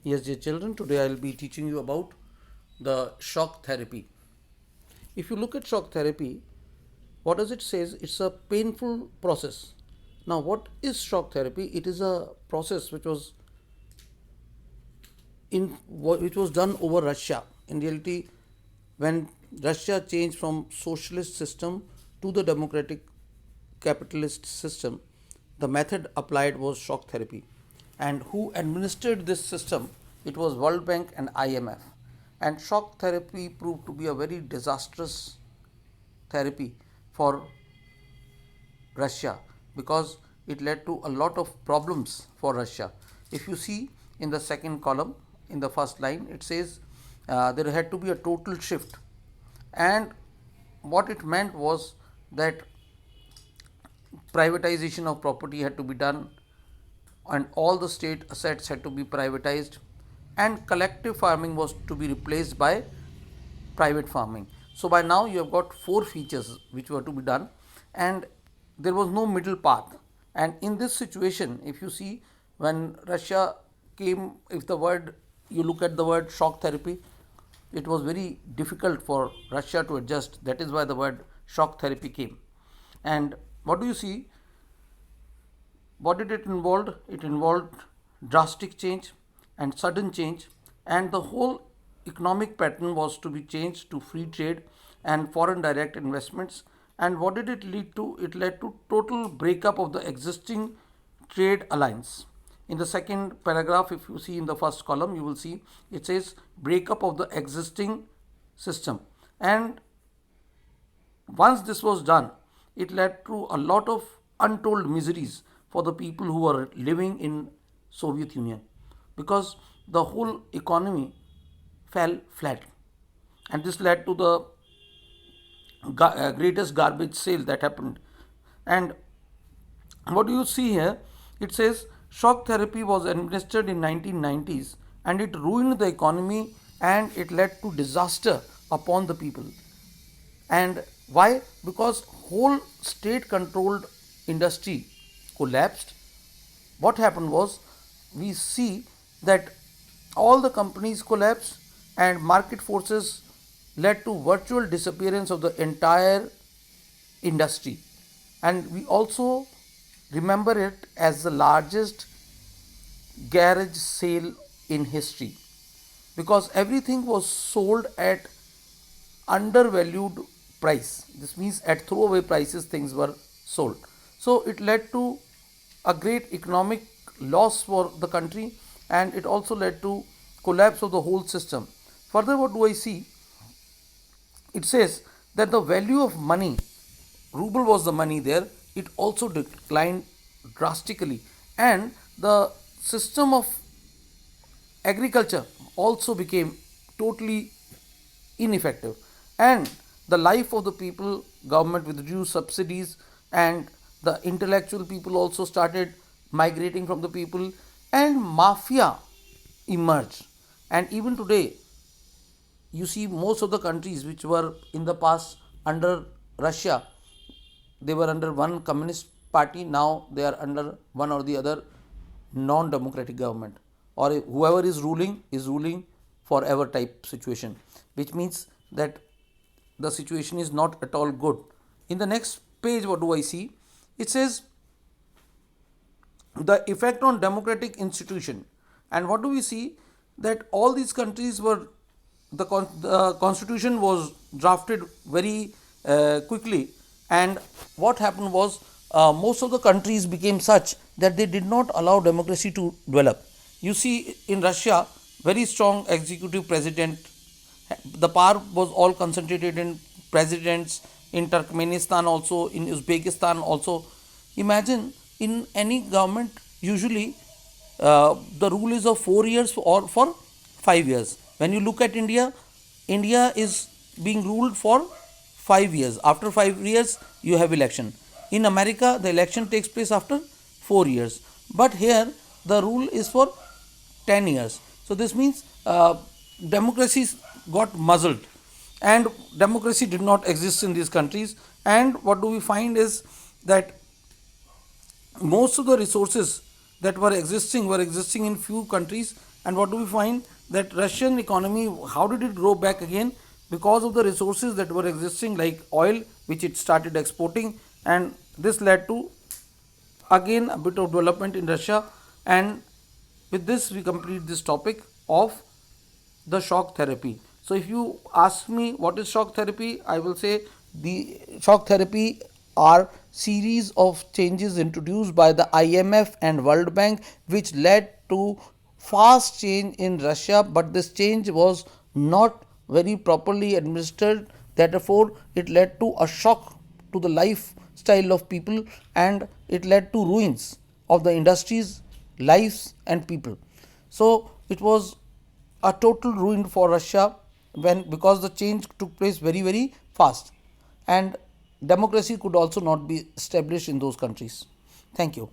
Yes, dear children, today I'll be teaching you about the shock therapy. If you look at shock therapy, what does it says? It's a painful process. Now, what is shock therapy? It is a process which was done over Russia. In reality, when Russia changed from socialist system to the democratic capitalist system, the method applied was shock therapy. And who administered this system? It was World Bank and IMF. And shock therapy proved to be a very disastrous therapy for Russia because it led to a lot of problems for Russia. If you see in the second column, in the first line, it says there had to be a total shift. And what it meant was that privatization of property had to be done and all the state assets had to be privatized and collective farming was to be replaced by private farming. So by now you have got four features which were to be done and there was no middle path. And in this situation, if you see when Russia came, if the word you look at the word shock therapy, it was very difficult for Russia to adjust. That is why the word shock therapy came. And what do you see? What did it involve? It involved drastic change and sudden change, and the whole economic pattern was to be changed to free trade and foreign direct investments. And what did it lead to? It led to total breakup of the existing trade alliance. In the second paragraph, if you see in the first column, you will see it says breakup of the existing system. And once this was done, it led to a lot of untold miseries for the people who were living in Soviet Union because the whole economy fell flat, and this led to the greatest garbage sale that happened. And what do you see here? It says shock therapy was administered in 1990s and it ruined the economy and it led to disaster upon the people. And why? Because whole state controlled industry collapsed. What happened was we see that all the companies collapsed and market forces led to virtual disappearance of the entire industry. And we also remember it as the largest garage sale in history because everything was sold at undervalued price. This means at throwaway prices things were sold. So it led to a great economic loss for the country and it also led to collapse of the whole system. Further, what do I see? It says that the value of money, ruble was the money there, it also declined drastically and the system of agriculture also became totally ineffective, and the life of the people, government withdrew subsidies and the intellectual people also started migrating from the people and mafia emerged. And even today you see most of the countries which were in the past under Russia, they were under one communist party, now they are under one or the other non democratic government, or whoever is ruling forever type situation, which means that the situation is not at all good. In the next page, what do I see? It says the effect on democratic institution. And what do we see? That all these countries were, the constitution was drafted very quickly, and what happened was most of the countries became such that they did not allow democracy to develop. You see in Russia, very strong executive president, the power was all concentrated in presidents, in Turkmenistan also, in Uzbekistan also. Imagine in any government, usually the rule is of 4 years or for 5 years. When you look at India, India is being ruled for 5 years. After 5 years, you have election. In America, the election takes place after 4 years. But here, the rule is for 10 years. So this means democracy got muzzled and democracy did not exist in these countries. And what do we find is that most of the resources that were existing in few countries, And what do we find? That Russian economy, how did it grow back again? Because of the resources that were existing, like oil, which it started exporting, and this led to again a bit of development in Russia. And with this, we complete this topic of the shock therapy. So, if you ask me what is shock therapy, I will say the shock therapy are series of changes introduced by the IMF and World Bank, which led to fast change in Russia, but this change was not very properly administered. Therefore, it led to a shock to the lifestyle of people, and it led to ruins of the industries, lives, and people. So it was a total ruin for Russia, when because the change took place very fast, and democracy could also not be established in those countries. Thank you.